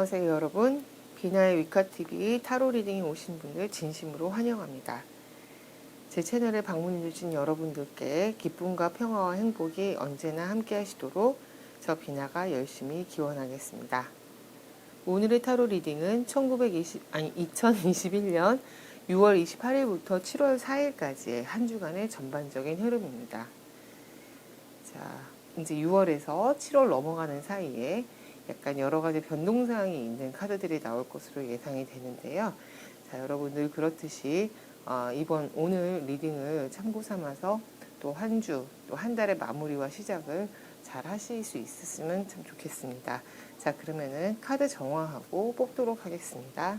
안녕하세요 여러분. 비나의 위카TV 타로 리딩에 오신 분들 진심으로 환영합니다. 제 채널에 방문해주신 여러분들께 기쁨과 평화와 행복이 언제나 함께 하시도록 저 비나가 열심히 기원하겠습니다. 오늘의 타로 리딩은 2021년 6월 28일부터 7월 4일까지의 한 주간의 전반적인 흐름입니다. 자, 이제 6월에서 7월 넘어가는 사이에 약간 여러 가지 변동사항이 있는 카드들이 나올 것으로 예상이 되는데요. 자, 여러분들 그렇듯이 오늘 리딩을 참고 삼아서 또 한 주, 또 한 달의 마무리와 시작을 잘 하실 수 있었으면 참 좋겠습니다. 자, 그러면은 카드 정화하고 뽑도록 하겠습니다.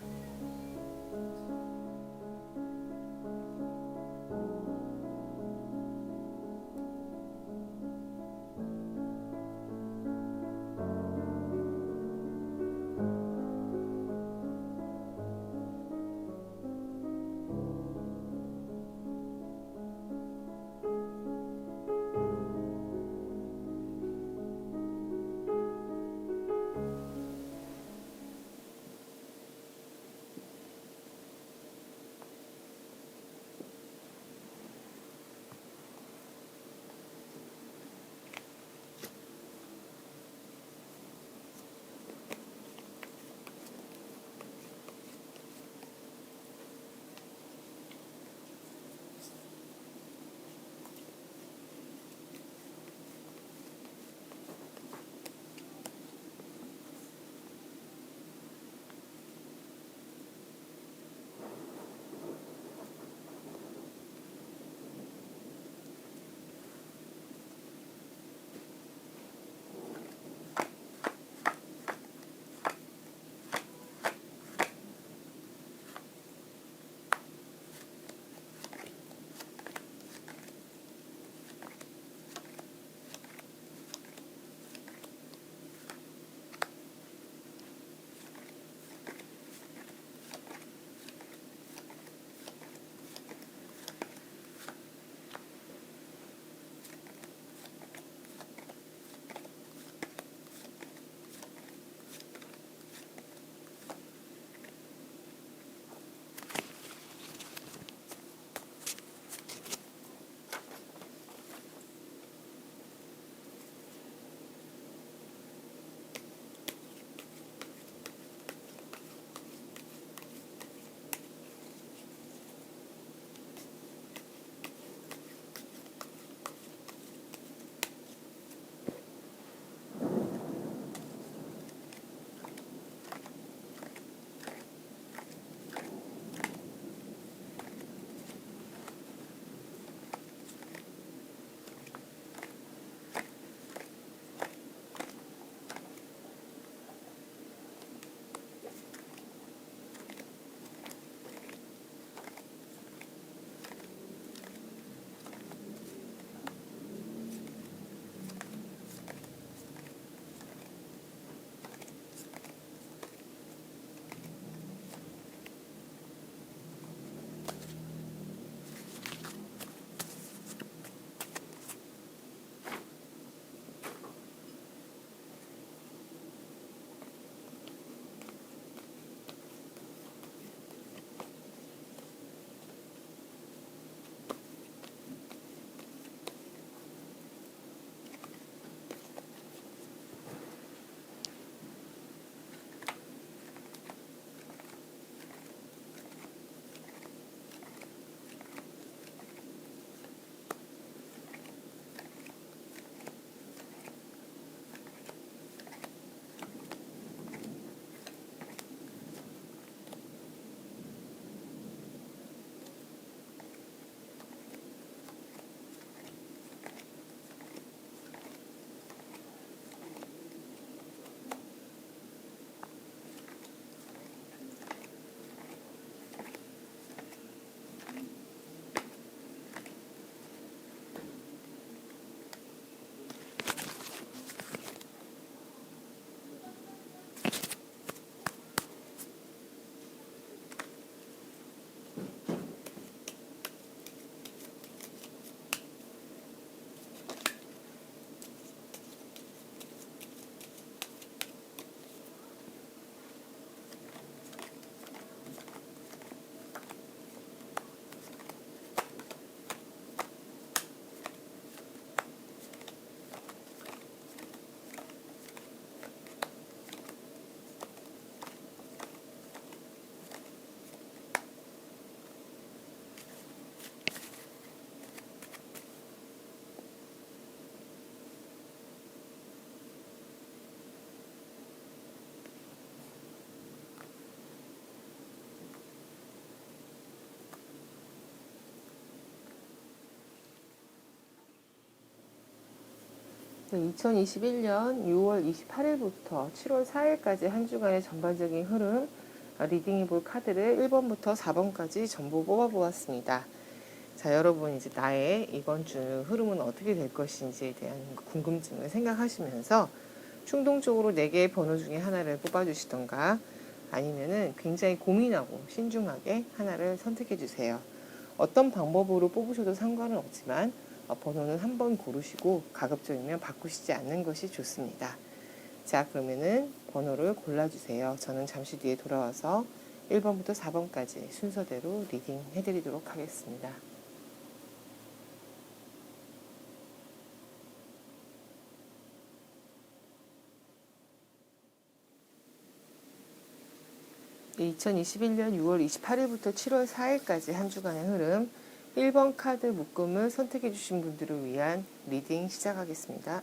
2021년 6월 28일부터 7월 4일까지 한 주간의 전반적인 흐름, 리딩해 볼 카드를 1번부터 4번까지 전부 뽑아보았습니다. 자, 여러분 이제 나의 이번 주 흐름은 어떻게 될 것인지에 대한 궁금증을 생각하시면서 충동적으로 4개의 번호 중에 하나를 뽑아주시던가 아니면은 굉장히 고민하고 신중하게 하나를 선택해 주세요. 어떤 방법으로 뽑으셔도 상관은 없지만 번호는 한 번 고르시고 가급적이면 바꾸시지 않는 것이 좋습니다. 자, 그러면은 번호를 골라주세요. 저는 잠시 뒤에 돌아와서 1번부터 4번까지 순서대로 리딩 해드리도록 하겠습니다. 네, 2021년 6월 28일부터 7월 4일까지 한 주간의 흐름 1번 카드 묶음을 선택해 주신 분들을 위한 리딩 시작하겠습니다.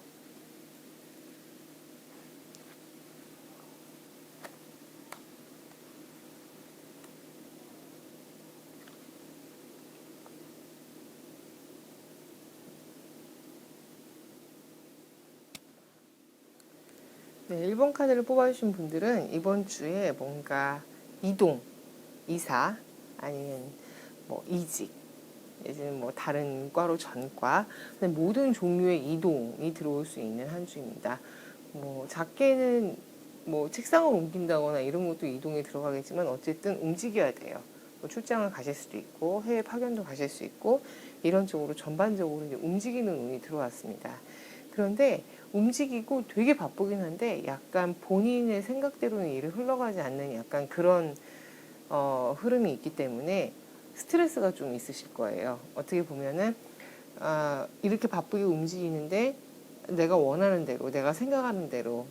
네, 1번 카드를 뽑아주신 분들은 이번 주에 뭔가 이동, 이사, 아니면 뭐 이직, 예전에 뭐 다른 과로 전과, 모든 종류의 이동이 들어올 수 있는 한 주입니다. 뭐 작게는 뭐 책상을 옮긴다거나 이런 것도 이동에 들어가겠지만 어쨌든 움직여야 돼요. 뭐 출장을 가실 수도 있고 해외 파견도 가실 수 있고 이런 쪽으로 전반적으로 이제 움직이는 운이 들어왔습니다. 그런데 움직이고 되게 바쁘긴 한데 약간 본인의 생각대로는 일이 흘러가지 않는 약간 그런 흐름이 있기 때문에 스트레스가 좀 있으실 거예요. 어떻게 보면은 이렇게 바쁘게 움직이는데 내가 원하는 대로 내가 생각하는 대로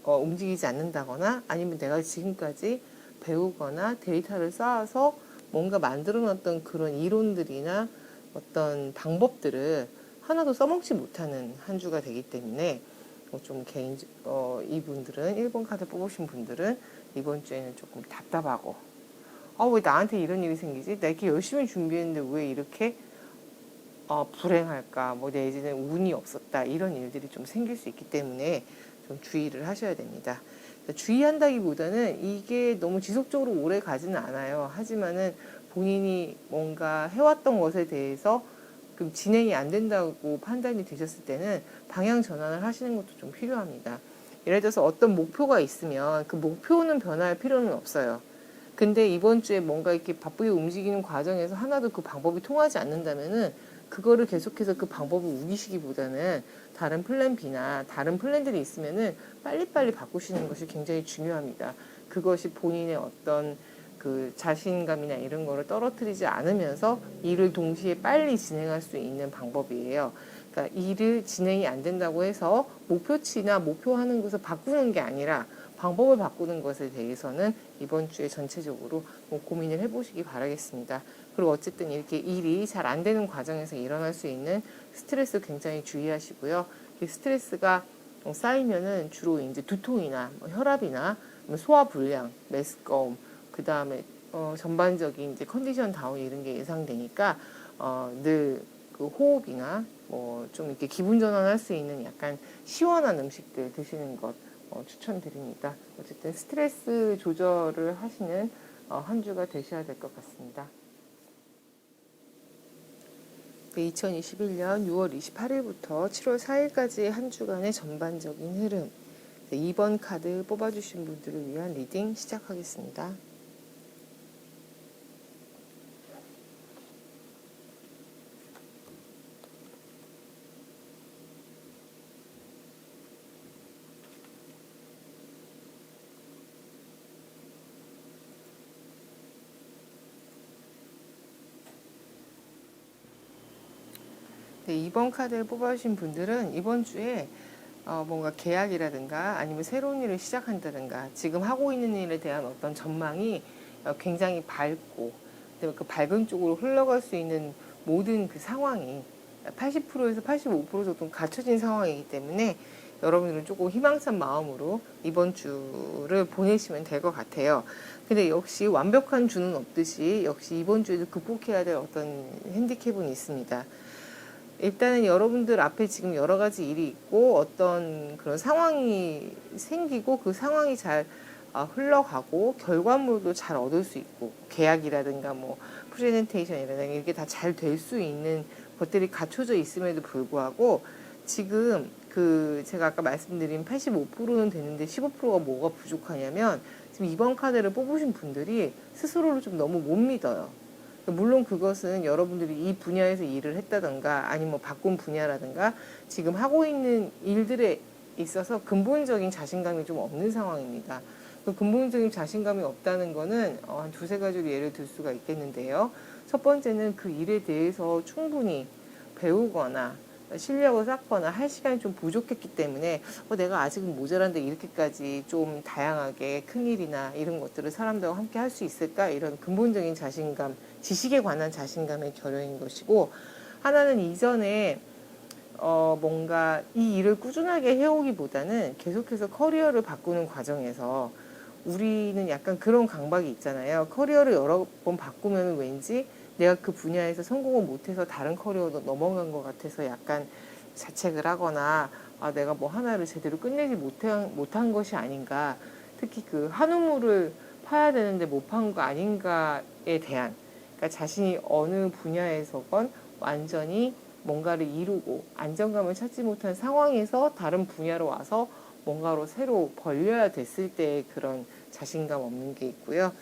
움직이지 않는다거나 아니면 내가 지금까지 배우거나 데이터를 쌓아서 뭔가 만들어 놨던 그런 이론들이나 어떤 방법들을 하나도 써먹지 못하는 한 주가 되기 때문에 좀 이분들은 1번 카드 뽑으신 분들은 이번 주에는 조금 답답하고 왜 나한테 이런 일이 생기지? 내가 이렇게 열심히 준비했는데 왜 이렇게 불행할까? 뭐 내지는 운이 없었다. 이런 일들이 좀 생길 수 있기 때문에 좀 주의를 하셔야 됩니다. 주의한다기보다는 이게 너무 지속적으로 오래 가지는 않아요. 하지만은 본인이 뭔가 해왔던 것에 대해서 진행이 안 된다고 판단이 되셨을 때는 방향 전환을 하시는 것도 좀 필요합니다. 예를 들어서 어떤 목표가 있으면 그 목표는 변할 필요는 없어요. 근데 이번 주에 뭔가 이렇게 바쁘게 움직이는 과정에서 하나도 그 방법이 통하지 않는다면은 그거를 계속해서 그 방법을 우기시기보다는 다른 플랜 B나 다른 플랜들이 있으면은 빨리빨리 바꾸시는 것이 굉장히 중요합니다. 그것이 본인의 어떤 그 자신감이나 이런 거를 떨어뜨리지 않으면서 일을 동시에 빨리 진행할 수 있는 방법이에요. 그러니까 일을 진행이 안 된다고 해서 목표치나 목표하는 것을 바꾸는 게 아니라 방법을 바꾸는 것에 대해서는 이번 주에 전체적으로 고민을 해보시기 바라겠습니다. 그리고 어쨌든 이렇게 일이 잘 안 되는 과정에서 일어날 수 있는 스트레스 굉장히 주의하시고요. 이 스트레스가 쌓이면은 주로 이제 두통이나 혈압이나 소화불량, 메스꺼움, 그 다음에 전반적인 이제 컨디션 다운 이런 게 예상되니까 늘 그 호흡이나 뭐 좀 이렇게 기분 전환할 수 있는 약간 시원한 음식들 드시는 것 추천드립니다. 어쨌든 스트레스 조절을 하시는 한 주가 되셔야 될 것 같습니다. 네, 2021년 6월 28일부터 7월 4일까지 한 주간의 전반적인 흐름 2번 카드 뽑아주신 분들을 위한 리딩 시작하겠습니다. 네, 2번 카드를 뽑아주신 분들은 이번 주에 뭔가 계약이라든가 아니면 새로운 일을 시작한다든가 지금 하고 있는 일에 대한 어떤 전망이 굉장히 밝고 그 밝은 쪽으로 흘러갈 수 있는 모든 그 상황이 80%에서 85% 정도 갖춰진 상황이기 때문에 여러분들은 조금 희망찬 마음으로 이번 주를 보내시면 될 것 같아요. 근데 역시 완벽한 주는 없듯이 역시 이번 주에도 극복해야 될 어떤 핸디캡은 있습니다. 일단은 여러분들 앞에 지금 여러 가지 일이 있고 어떤 그런 상황이 생기고 그 상황이 잘 흘러가고 결과물도 잘 얻을 수 있고 계약이라든가 뭐 프레젠테이션이라든가 이게 다 잘 될 수 있는 것들이 갖춰져 있음에도 불구하고 지금 그 제가 아까 말씀드린 85%는 됐는데 15%가 뭐가 부족하냐면 지금 이번 카드를 뽑으신 분들이 스스로를 좀 너무 못 믿어요. 물론 그것은 여러분들이 이 분야에서 일을 했다던가 아니면 뭐 바꾼 분야라든가 지금 하고 있는 일들에 있어서 근본적인 자신감이 좀 없는 상황입니다. 그 근본적인 자신감이 없다는 거는 한 두세 가지로 예를 들 수가 있겠는데요. 첫 번째는 그 일에 대해서 충분히 배우거나 실력을 쌓거나 할 시간이 좀 부족했기 때문에 내가 아직은 모자란데 이렇게까지 좀 다양하게 큰일이나 이런 것들을 사람들과 함께 할 수 있을까 이런 근본적인 자신감, 지식에 관한 자신감의 결여인 것이고, 하나는 이전에 뭔가 이 일을 꾸준하게 해오기보다는 계속해서 커리어를 바꾸는 과정에서 우리는 약간 그런 강박이 있잖아요. 커리어를 여러 번 바꾸면 왠지 내가 그 분야에서 성공을 못해서 다른 커리어로 넘어간 것 같아서 약간 자책을 하거나 내가 뭐 하나를 제대로 끝내지 못한 것이 아닌가, 특히 그 한 우물을 파야 되는데 못 판 거 아닌가에 대한, 그러니까 자신이 어느 분야에서건 완전히 뭔가를 이루고 안정감을 찾지 못한 상황에서 다른 분야로 와서 뭔가로 새로 벌려야 됐을 때의 그런 자신감 없는 게 있고요.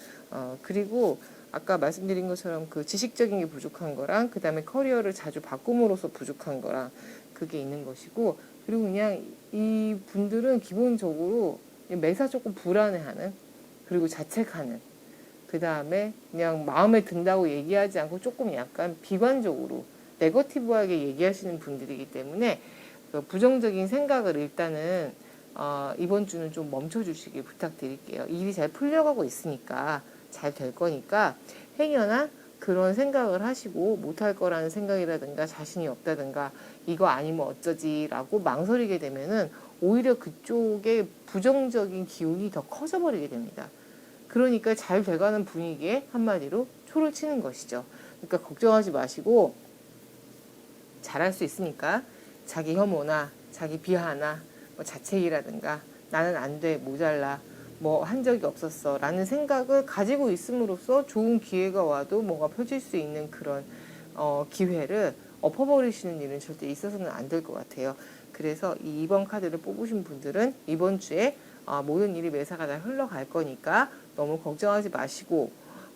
그리고 아까 말씀드린 것처럼 그 지식적인 게 부족한 거랑 그 다음에 커리어를 자주 바꿈으로써 부족한 거랑 그게 있는 것이고, 그리고 그냥 이 분들은 기본적으로 매사 조금 불안해하는, 그리고 자책하는, 그 다음에 그냥 마음에 든다고 얘기하지 않고 조금 약간 비관적으로 네거티브하게 얘기하시는 분들이기 때문에 그 부정적인 생각을 일단은 이번 주는 좀 멈춰주시길 부탁드릴게요. 일이 잘 풀려가고 있으니까 잘 될 거니까 행여나 그런 생각을 하시고 못할 거라는 생각이라든가 자신이 없다든가 이거 아니면 어쩌지라고 망설이게 되면은 오히려 그쪽에 부정적인 기운이 더 커져버리게 됩니다. 그러니까 잘 돼가는 분위기에 한마디로 초를 치는 것이죠. 그러니까 걱정하지 마시고 잘할 수 있으니까 자기 혐오나 자기 비하나 뭐 자책이라든가 나는 안 돼, 모자라, 뭐 한 적이 없었어 라는 생각을 가지고 있음으로써 좋은 기회가 와도 뭔가 펼칠 수 있는 그런 기회를 엎어버리시는 일은 절대 있어서는 안 될 것 같아요. 그래서 이 2번 카드를 뽑으신 분들은 이번 주에 모든 일이 매사가 잘 흘러갈 거니까 너무 걱정하지 마시고,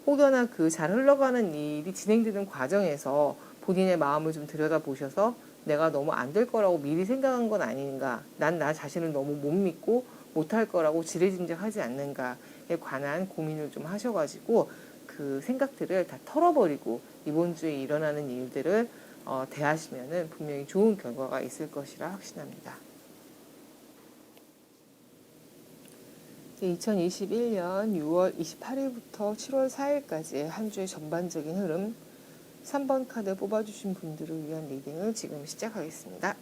혹여나 그 잘 흘러가는 일이 진행되는 과정에서 본인의 마음을 좀 들여다보셔서 내가 너무 안 될 거라고 미리 생각한 건 아닌가, 난 나 자신을 너무 못 믿고 못할 거라고 지레짐작하지 않는가에 관한 고민을 좀 하셔가지고 그 생각들을 다 털어버리고 이번 주에 일어나는 일들을 대하시면은 분명히 좋은 결과가 있을 것이라 확신합니다. 2021년 6월 28일부터 7월 4일까지의 한 주의 전반적인 흐름, 3번 카드 뽑아주신 분들을 위한 리딩을 지금 시작하겠습니다.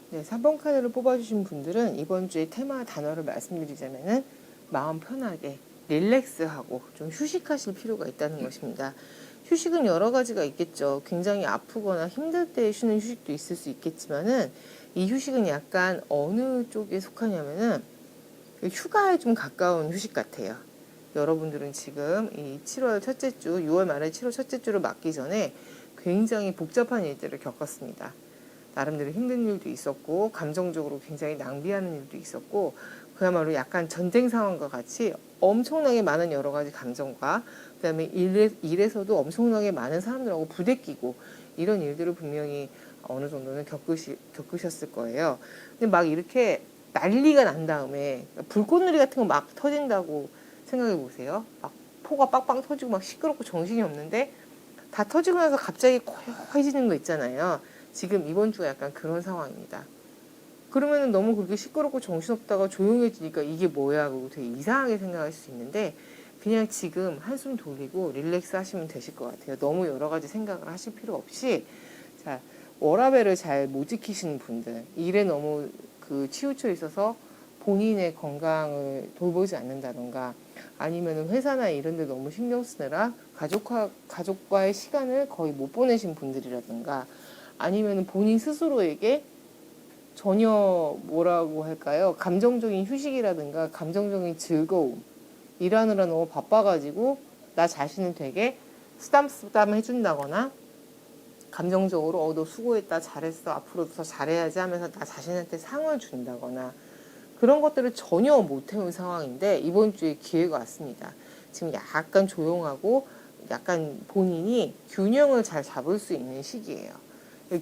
네, 3번 카드를 뽑아주신 분들은 이번 주의 테마 단어를 말씀드리자면은 마음 편하게 릴렉스하고 좀 휴식하실 필요가 있다는 것입니다. 휴식은 여러 가지가 있겠죠. 굉장히 아프거나 힘들 때 쉬는 휴식도 있을 수 있겠지만은 이 휴식은 약간 어느 쪽에 속하냐면은 휴가에 좀 가까운 휴식 같아요. 여러분들은 지금 이 7월 첫째 주, 6월 말에 7월 첫째 주를 맞기 전에 굉장히 복잡한 일들을 겪었습니다. 나름대로 힘든 일도 있었고 감정적으로 굉장히 낭비하는 일도 있었고 그야말로 약간 전쟁 상황과 같이 엄청나게 많은 여러 가지 감정과 그다음에 일에서도 엄청나게 많은 사람들하고 부대끼고 이런 일들을 분명히 어느 정도는 겪으셨을 거예요. 근데 막 이렇게 난리가 난 다음에 불꽃놀이 같은 거 막 터진다고 생각해 보세요. 막 포가 빵빵 터지고 막 시끄럽고 정신이 없는데 다 터지고 나서 갑자기 고요해지는 거 있잖아요. 지금 이번 주가 약간 그런 상황입니다. 그러면 너무 그렇게 시끄럽고 정신없다가 조용해지니까 이게 뭐야 하고 되게 이상하게 생각할 수 있는데 그냥 지금 한숨 돌리고 릴렉스 하시면 되실 것 같아요. 너무 여러 가지 생각을 하실 필요 없이. 자, 워라밸을 잘 못 지키시는 분들, 일에 너무 치우쳐 있어서 본인의 건강을 돌보지 않는다던가, 아니면 회사나 이런 데 너무 신경 쓰느라 가족과의 시간을 거의 못 보내신 분들이라든가, 아니면 본인 스스로에게 전혀 뭐라고 할까요? 감정적인 휴식이라든가 감정적인 즐거움, 일하느라 너무 바빠가지고 나 자신을 되게 쓰담쓰담 해준다거나, 감정적으로 너 수고했다, 잘했어, 앞으로도 더 잘해야지 하면서 나 자신한테 상을 준다거나, 그런 것들을 전혀 못 해온 상황인데 이번 주에 기회가 왔습니다. 지금 약간 조용하고 약간 본인이 균형을 잘 잡을 수 있는 시기예요.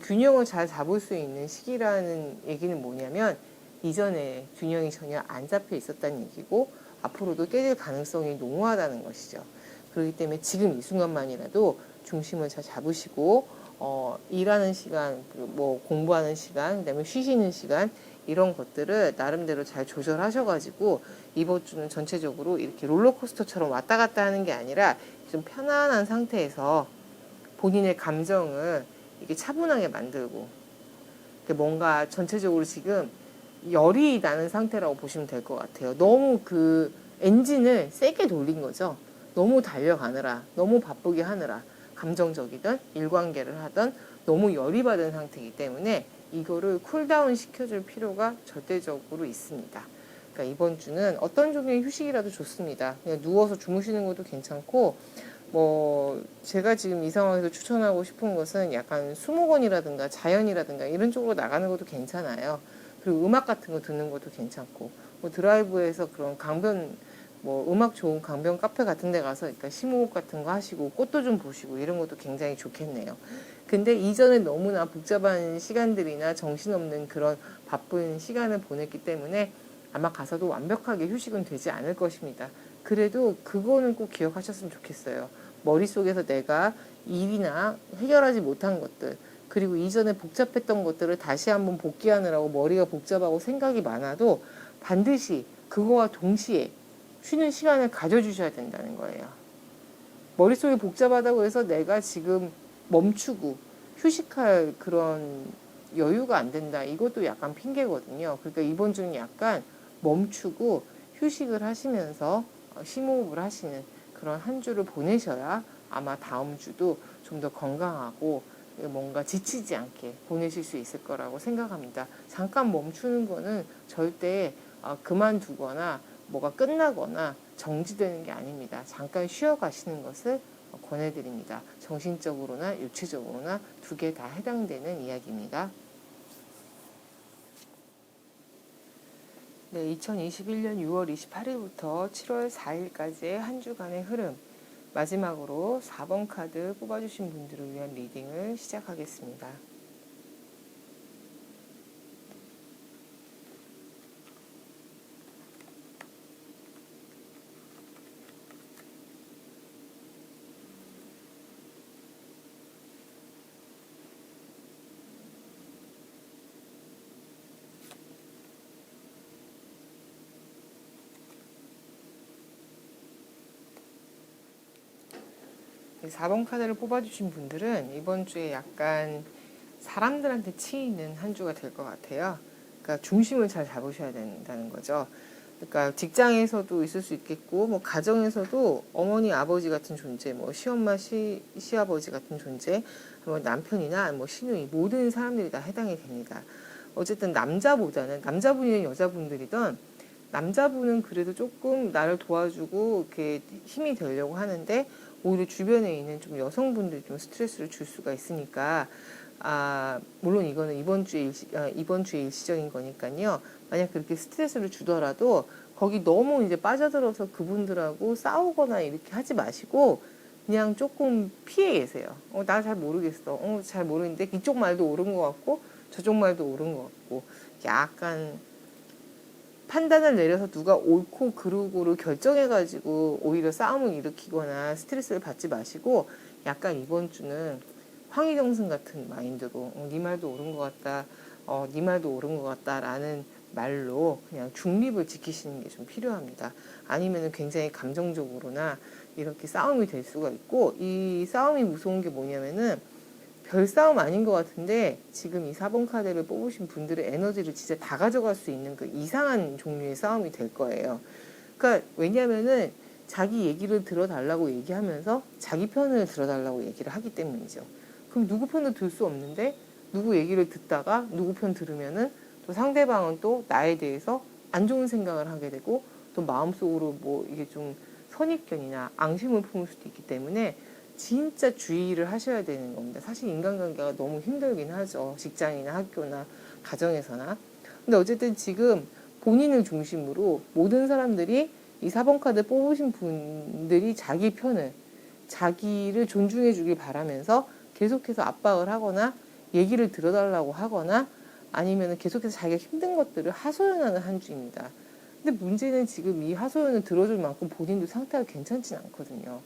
균형을 잘 잡을 수 있는 시기라는 얘기는 뭐냐면, 이전에 균형이 전혀 안 잡혀 있었다는 얘기고 앞으로도 깨질 가능성이 농후하다는 것이죠. 그렇기 때문에 지금 이 순간만이라도 중심을 잘 잡으시고, 일하는 시간, 뭐 공부하는 시간, 그다음에 쉬시는 시간, 이런 것들을 나름대로 잘 조절하셔가지고 이번 주는 전체적으로 이렇게 롤러코스터처럼 왔다 갔다 하는 게 아니라 좀 편안한 상태에서 본인의 감정을 이렇게 차분하게 만들고, 뭔가 전체적으로 지금 열이 나는 상태라고 보시면 될 것 같아요. 너무 엔진을 세게 돌린 거죠. 너무 달려가느라, 너무 바쁘게 하느라, 감정적이든 일관계를 하든 너무 열이 받은 상태이기 때문에 이거를 쿨다운 시켜줄 필요가 절대적으로 있습니다. 그러니까 이번 주는 어떤 종류의 휴식이라도 좋습니다. 그냥 누워서 주무시는 것도 괜찮고, 제가 지금 이 상황에서 추천하고 싶은 것은 약간 수목원이라든가 자연이라든가 이런 쪽으로 나가는 것도 괜찮아요. 그리고 음악 같은 거 듣는 것도 괜찮고, 드라이브에서 그런 음악 좋은 강변 카페 같은 데 가서 그러니까 심호흡 같은 거 하시고 꽃도 좀 보시고 이런 것도 굉장히 좋겠네요. 근데 이전에 너무나 복잡한 시간들이나 정신없는 그런 바쁜 시간을 보냈기 때문에 아마 가서도 완벽하게 휴식은 되지 않을 것입니다. 그래도 그거는 꼭 기억하셨으면 좋겠어요. 머릿속에서 내가 일이나 해결하지 못한 것들, 그리고 이전에 복잡했던 것들을 다시 한번 복귀하느라고 머리가 복잡하고 생각이 많아도 반드시 그거와 동시에 쉬는 시간을 가져주셔야 된다는 거예요. 머릿속이 복잡하다고 해서 내가 지금 멈추고 휴식할 그런 여유가 안 된다, 이것도 약간 핑계거든요. 그러니까 이번 주는 약간 멈추고 휴식을 하시면서 심호흡을 하시는 그런 한 주를 보내셔야 아마 다음 주도 좀 더 건강하고 뭔가 지치지 않게 보내실 수 있을 거라고 생각합니다. 잠깐 멈추는 거는 절대 그만두거나 뭐가 끝나거나 정지되는 게 아닙니다. 잠깐 쉬어가시는 것을 권해드립니다. 정신적으로나 육체적으로나 두 개 다 해당되는 이야기입니다. 네, 2021년 6월 28일부터 7월 4일까지의 한 주간의 흐름, 마지막으로 4번 카드 뽑아주신 분들을 위한 리딩을 시작하겠습니다. 네, 4번 카드를 뽑아주신 분들은 이번 주에 약간 사람들한테 치이는 한 주가 될 것 같아요. 그러니까 중심을 잘 잡으셔야 된다는 거죠. 그러니까 직장에서도 있을 수 있겠고, 가정에서도 어머니, 아버지 같은 존재, 시엄마, 시아버지 같은 존재, 남편이나 시누이, 모든 사람들이 다 해당이 됩니다. 어쨌든 남자분이든 여자분들이든, 남자분은 그래도 조금 나를 도와주고 이렇게 힘이 되려고 하는데 오히려 주변에 있는 좀 여성분들이 좀 스트레스를 줄 수가 있으니까, 물론 이거는 이번 주의 일시적인 거니까요. 만약 그렇게 스트레스를 주더라도 거기 너무 이제 빠져들어서 그분들하고 싸우거나 이렇게 하지 마시고 그냥 조금 피해 계세요. 나 잘 모르겠어. 잘 모르는데 이쪽 말도 옳은 것 같고 저쪽 말도 옳은 것 같고, 약간 판단을 내려서 누가 옳고 그르고를 결정해가지고 오히려 싸움을 일으키거나 스트레스를 받지 마시고, 약간 이번 주는 황희경승 같은 마인드로 네 말도 옳은 것 같다, 네 말도 옳은 것 같다라는 말로 그냥 중립을 지키시는 게 좀 필요합니다. 아니면 굉장히 감정적으로나 이렇게 싸움이 될 수가 있고, 이 싸움이 무서운 게 뭐냐면은 별 싸움 아닌 것 같은데 지금 이 4번 카드를 뽑으신 분들의 에너지를 진짜 다 가져갈 수 있는 그 이상한 종류의 싸움이 될 거예요. 그러니까 왜냐면은 자기 얘기를 들어달라고 얘기하면서 자기 편을 들어달라고 얘기를 하기 때문이죠. 그럼 누구 편도 들 수 없는데 누구 얘기를 듣다가 누구 편 들으면은 또 상대방은 또 나에 대해서 안 좋은 생각을 하게 되고 또 마음속으로 뭐 이게 좀 선입견이나 앙심을 품을 수도 있기 때문에 진짜 주의를 하셔야 되는 겁니다. 사실 인간관계가 너무 힘들긴 하죠. 직장이나 학교나 가정에서나. 근데 어쨌든 지금 본인을 중심으로 모든 사람들이 이 4번 카드 뽑으신 분들이 자기 편을, 자기를 존중해 주길 바라면서 계속해서 압박을 하거나 얘기를 들어달라고 하거나 아니면 계속해서 자기가 힘든 것들을 하소연하는 한 주입니다. 근데 문제는 지금 이 하소연을 들어줄 만큼 본인도 상태가 괜찮진 않거든요.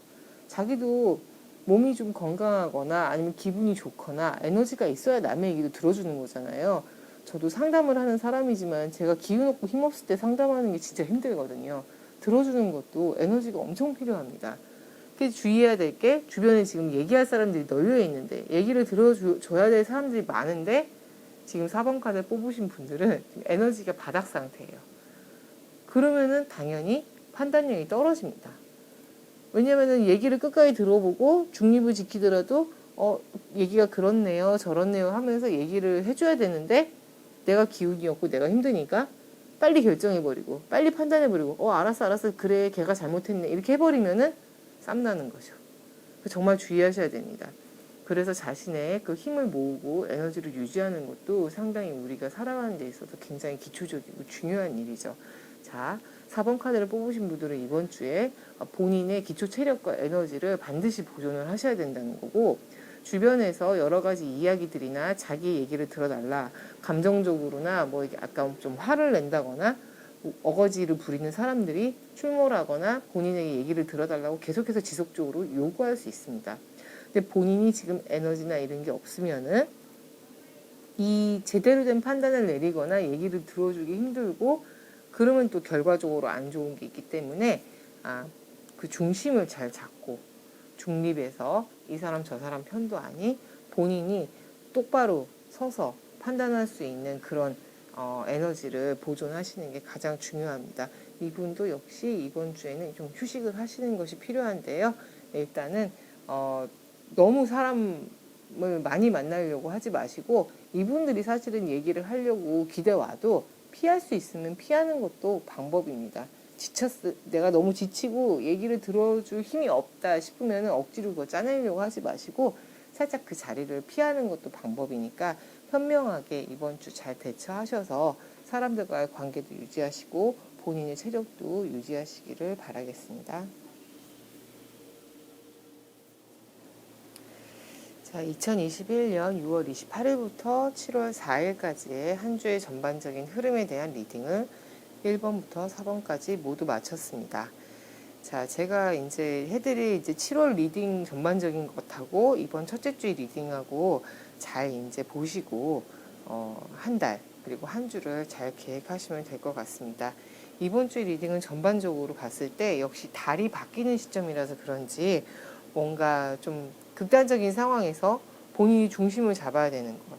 자기도 몸이 좀 건강하거나 아니면 기분이 좋거나 에너지가 있어야 남의 얘기도 들어주는 거잖아요. 저도 상담을 하는 사람이지만 제가 기운 없고 힘없을 때 상담하는 게 진짜 힘들거든요. 들어주는 것도 에너지가 엄청 필요합니다. 그래서 주의해야 될 게 주변에 지금 얘기할 사람들이 널려 있는데 얘기를 들어줘야 될 사람들이 많은데 지금 4번 카드 뽑으신 분들은 에너지가 바닥 상태예요. 그러면은 당연히 판단력이 떨어집니다. 왜냐면은 얘기를 끝까지 들어보고 중립을 지키더라도 얘기가 그렇네요 저렇네요 하면서 얘기를 해줘야 되는데 내가 기운이 없고 내가 힘드니까 빨리 결정해버리고 빨리 판단해버리고 알았어 그래 걔가 잘못했네 이렇게 해버리면은 쌈나는 거죠. 정말 주의하셔야 됩니다. 그래서 자신의 그 힘을 모으고 에너지를 유지하는 것도 상당히 우리가 살아가는 데 있어서 굉장히 기초적이고 중요한 일이죠. 자, 4번 카드를 뽑으신 분들은 이번 주에 본인의 기초 체력과 에너지를 반드시 보존을 하셔야 된다는 거고, 주변에서 여러 가지 이야기들이나 자기 얘기를 들어달라, 감정적으로나 뭐 약간 좀 화를 낸다거나 어거지를 부리는 사람들이 출몰하거나 본인에게 얘기를 들어달라고 계속해서 지속적으로 요구할 수 있습니다. 근데 본인이 지금 에너지나 이런 게 없으면은 이 제대로 된 판단을 내리거나 얘기를 들어주기 힘들고 그러면 또 결과적으로 안 좋은 게 있기 때문에 그 중심을 잘 잡고 중립에서 이 사람 저 사람 편도 아니 본인이 똑바로 서서 판단할 수 있는 그런 에너지를 보존하시는 게 가장 중요합니다. 이분도 역시 이번 주에는 좀 휴식을 하시는 것이 필요한데요. 일단은 너무 사람을 많이 만나려고 하지 마시고 이분들이 사실은 얘기를 하려고 기대와도 피할 수 있으면 피하는 것도 방법입니다. 내가 너무 지치고 얘기를 들어줄 힘이 없다 싶으면 억지로 그거 짜내려고 하지 마시고 살짝 그 자리를 피하는 것도 방법이니까 현명하게 이번 주 잘 대처하셔서 사람들과의 관계도 유지하시고 본인의 체력도 유지하시기를 바라겠습니다. 자, 2021년 6월 28일부터 7월 4일까지의 한 주의 전반적인 흐름에 대한 리딩을 1번부터 4번까지 모두 마쳤습니다. 자, 제가 이제 해드릴 7월 리딩 전반적인 것하고 이번 첫째 주 리딩하고 잘 이제 보시고 한 달 그리고 한 주를 잘 계획하시면 될 것 같습니다. 이번 주 리딩은 전반적으로 봤을 때 역시 달이 바뀌는 시점이라서 그런지 뭔가 좀 극단적인 상황에서 본인이 중심을 잡아야 되는 것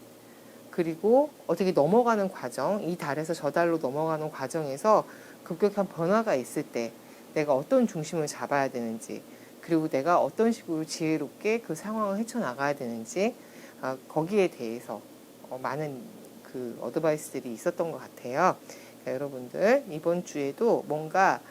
그리고 어떻게 넘어가는 과정 이 달에서 저 달로 넘어가는 과정에서 급격한 변화가 있을 때 내가 어떤 중심을 잡아야 되는지 그리고 내가 어떤 식으로 지혜롭게 그 상황을 헤쳐나가야 되는지 거기에 대해서 많은 그 어드바이스들이 있었던 것 같아요. 그러니까 여러분들 이번 주에도 뭔가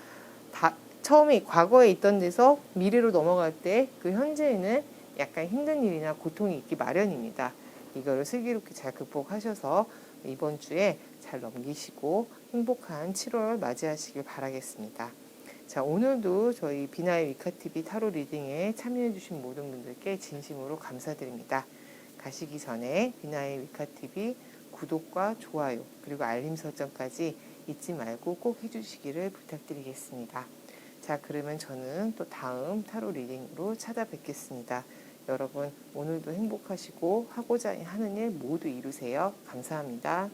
처음에 과거에 있던 데서 미래로 넘어갈 때 그 현재에는 약간 힘든 일이나 고통이 있기 마련입니다. 이거를 슬기롭게 잘 극복하셔서 이번 주에 잘 넘기시고 행복한 7월 맞이하시길 바라겠습니다. 자, 오늘도 저희 비나의 위카TV 타로 리딩에 참여해주신 모든 분들께 진심으로 감사드립니다. 가시기 전에 비나의 위카TV 구독과 좋아요 그리고 알림 설정까지 잊지 말고 꼭 해주시기를 부탁드리겠습니다. 자, 그러면 저는 또 다음 타로 리딩으로 찾아뵙겠습니다. 여러분 오늘도 행복하시고 하고자 하는 일 모두 이루세요. 감사합니다.